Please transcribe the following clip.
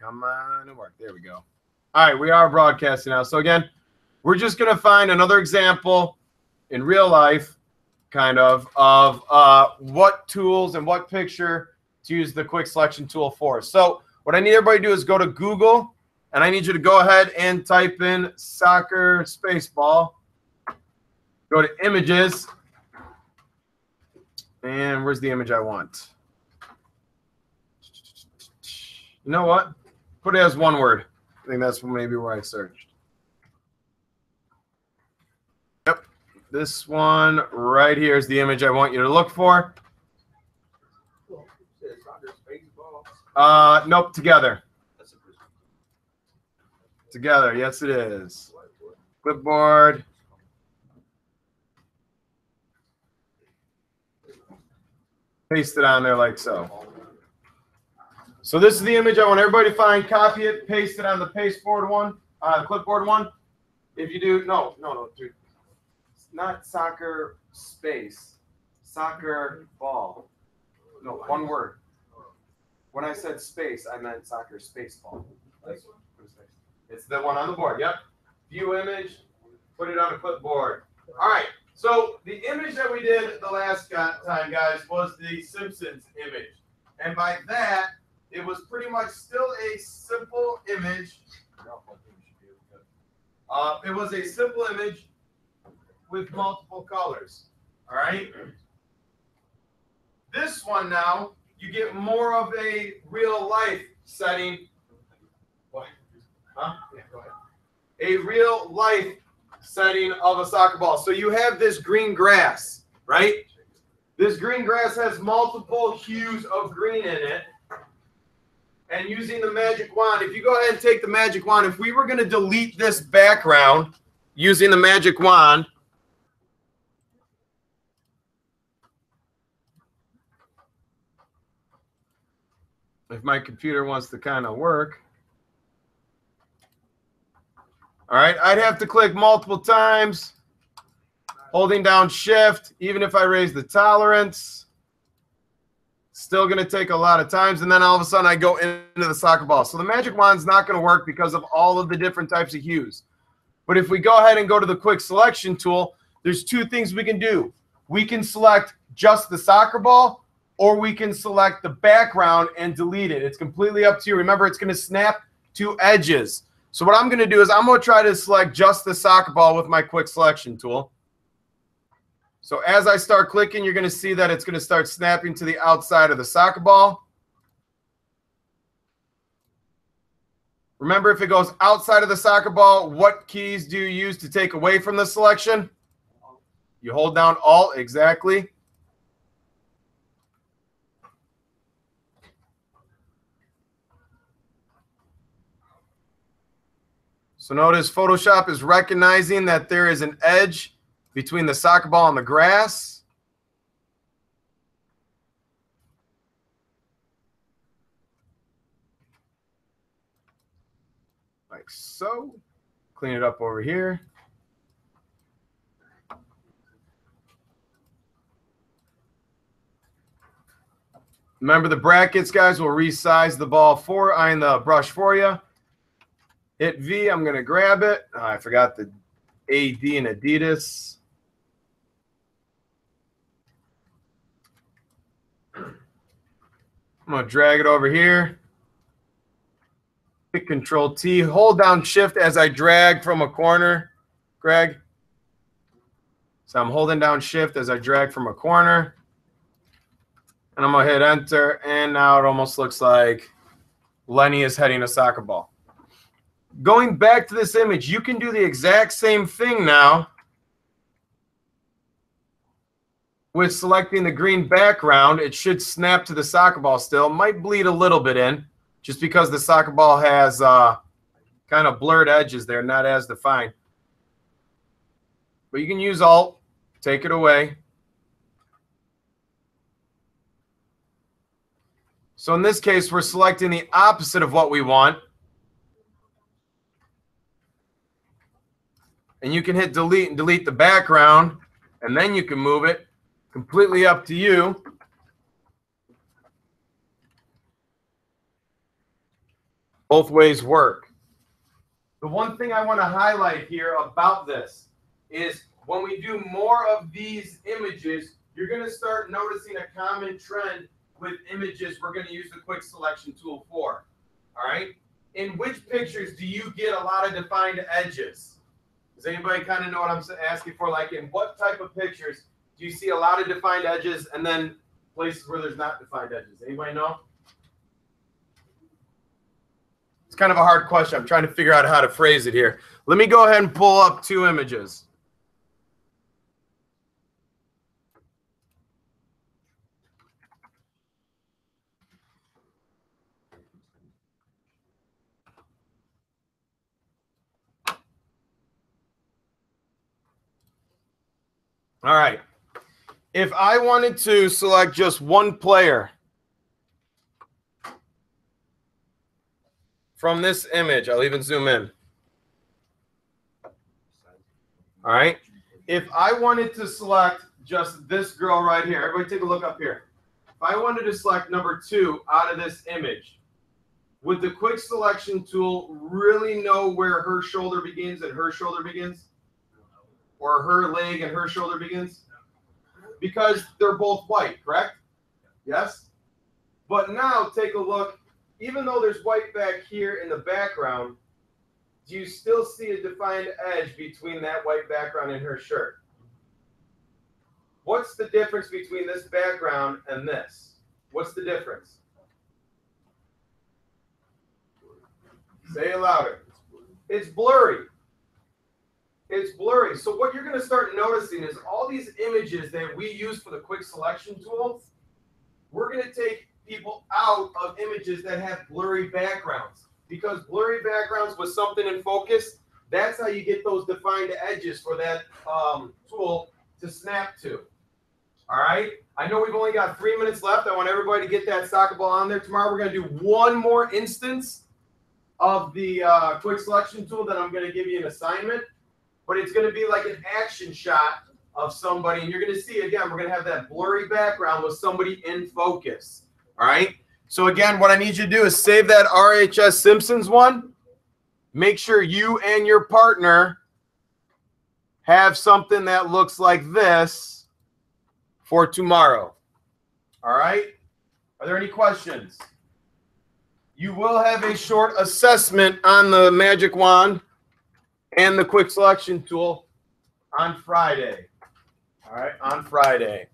Come on and work. There we go. All right, we are broadcasting now. So again, we're just going to find another example in real life, kind of what tools and what picture to use the quick selection tool for. So what I need everybody to do is go to Google, and I need you to go ahead and type in soccer spaceball. Go to images, and where's the image I want? You know what? Put it as one word. I think that's maybe where I searched. Yep. This one right here is the image I want you to look for. Nope, together. Together, yes it is. Clipboard. Paste it on there like so. So this is the image I want everybody to find, copy it, paste it on the pasteboard one, the clipboard one. If you do, no, dude. It's not soccer space, soccer ball. No, one word. When I said space, I meant soccer space ball. It's the one on the board, yep. View image, put it on a clipboard. All right, so the image that we did the last time, guys, was the Simpsons image. And by that, it was pretty much still a simple image. It was a simple image with multiple colors. All right. This one now, you get more of a real life setting. What? Huh? Yeah, go ahead. A real life setting of a soccer ball. So you have this green grass, right? This green grass has multiple hues of green in it. And using the magic wand, if you go ahead and take the magic wand, if we were going to delete this background using the magic wand, if my computer wants to kind of work, all right, I'd have to click multiple times, holding down shift, even if I raise the tolerance. Still going to take a lot of times, and then all of a sudden I go into the soccer ball. So the magic wand's not going to work because of all of the different types of hues. But if we go ahead and go to the quick selection tool, there's two things we can do. We can select just the soccer ball, or we can select the background and delete it. It's completely up to you. Remember, it's going to snap to edges. So what I'm going to do is I'm going to try to select just the soccer ball with my quick selection tool. So as I start clicking, you're going to see that it's going to start snapping to the outside of the soccer ball. Remember, if it goes outside of the soccer ball, what keys do you use to take away from the selection? You hold down Alt, exactly. So notice Photoshop is recognizing that there is an edge between the soccer ball and the grass. Like so. Clean it up over here. Remember, the brackets, guys, will resize the ball the brush for you. Hit V, I'm going to grab it. Oh, I forgot the AD in Adidas. I'm going to drag it over here. Hit Control T. Hold down Shift as I drag from a corner, Greg. So I'm holding down Shift as I drag from a corner. And I'm going to hit Enter. And now it almost looks like Lenny is heading a soccer ball. Going back to this image, you can do the exact same thing now with selecting the green background. It should snap to the soccer ball still. It might bleed a little bit in just because the soccer ball has kind of blurred edges there, not as defined. But you can use Alt, take it away. So in this case, we're selecting the opposite of what we want. And you can hit delete and delete the background, and then you can move it. Completely up to you. Both ways work. The one thing I want to highlight here about this is when we do more of these images, you're going to start noticing a common trend with images we're going to use the quick selection tool for. All right. In which pictures do you get a lot of defined edges? Does anybody kind of know what I'm asking for? Like in what type of pictures do you see a lot of defined edges and then places where there's not defined edges? Anybody know? It's kind of a hard question. I'm trying to figure out how to phrase it here. Let me go ahead and pull up two images. All right. If I wanted to select just one player from this image, I'll even zoom in. All right. If I wanted to select just this girl right here, everybody take a look up here. If I wanted to select number 2 out of this image, would the quick selection tool really know where her shoulder begins and her shoulder begins? Or her leg and her shoulder begins? Because they're both white, correct? Yes? But now take a look. Even though there's white back here in the background, do you still see a defined edge between that white background and her shirt? What's the difference between this background and this? What's the difference? Say it louder. It's blurry. It's blurry. So what you're going to start noticing is all these images that we use for the quick selection tool, we're going to take people out of images that have blurry backgrounds. Because blurry backgrounds with something in focus, that's how you get those defined edges for that tool to snap to. All right? I know we've only got 3 minutes left. I want everybody to get that soccer ball on there. Tomorrow we're going to do one more instance of the quick selection tool that I'm going to give you an assignment. But it's going to be like an action shot of somebody. And you're going to see, again, we're going to have that blurry background with somebody in focus. All right? So, again, what I need you to do is save that RHS Simpsons one. Make sure you and your partner have something that looks like this for tomorrow. All right? Are there any questions? You will have a short assessment on the magic wand and the quick selection tool on Friday. All right, on Friday.